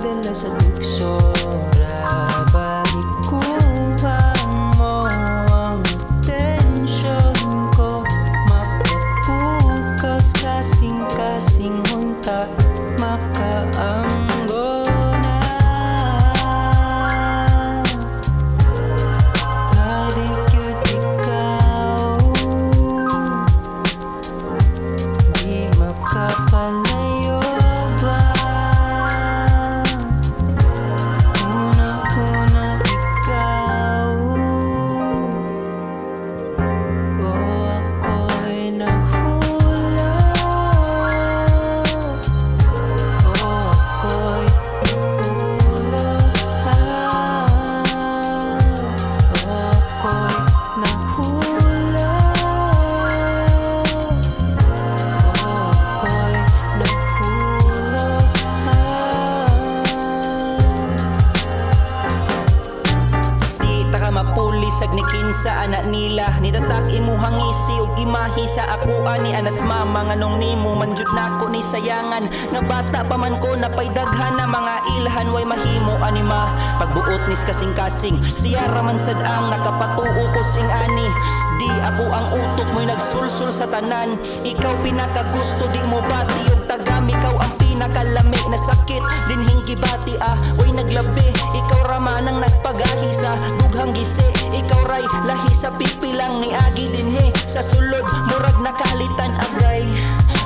dala sa tukso. Balik kuhang mo ang atensyon ko, makapukas kasing-kasing hunta, makaanggo na. Di cute ikaw, di makapalayo ba? Una-una ikaw, o ako'y nahulog, o ako'y nahulog, o ako'y nahulog, o ako'y nahulog. Di ta ka mapulis ag ni kinsa anak nila, nitatag imuhang ngisi ug imahi sa akuan ni anas mama nganong nimo manjud nako ni sayangan nga bata pa man ko napay daghan na mga ilhan way mahimo anima pagbuot nis kasing-kasing siya raman sad ang nakapatuo ko sing ani. Di ako ang utok mo'y nagsulsul sa tanan, ikaw pinakagusto di mo bati ug tagam ikaw ang pinakalami na sakit dinhing gibati way naglabi ikaw raman ang nagpagahisa dughang gisi ikaw ray lahi sa pipilang ni agi dinhi sa sulod murag nakalitan agay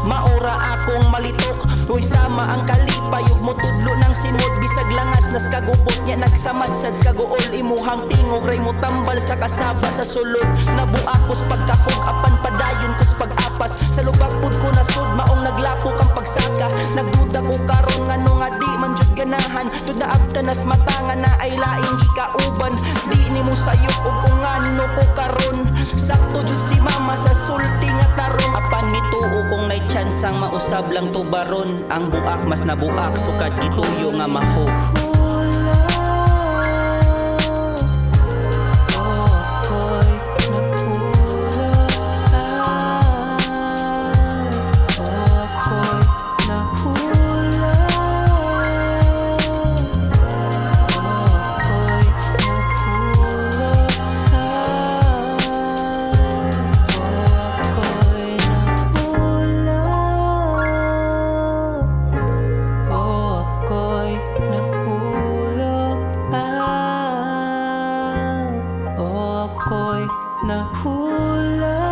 maura akong malitok uy sama ang kalipay ug motudlo ng sinod bisag langas nas kagupot nya nagsamat-sad kaguol imuhang tingog ray mo tambal sa kasaba sa sulod nabuakos pagkahog apan padayon kos pag-apas sa lubak pud ko nasud maong naglapok ang pagsaka nagduda ko karon ngano nga di man jud ganahan tud naabta nas matangan na ay laing gikauban di nimo sayop ug kung ngano ko karon sakto jud si mama sa sulti nga tarong apan mituo kung nay tsansang mausab lang to baron ang buak mas nabuak sukad gituyo nga maho. Ako'y nahulog,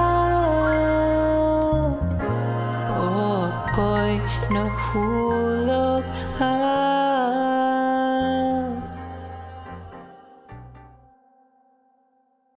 o ako'y nahulog,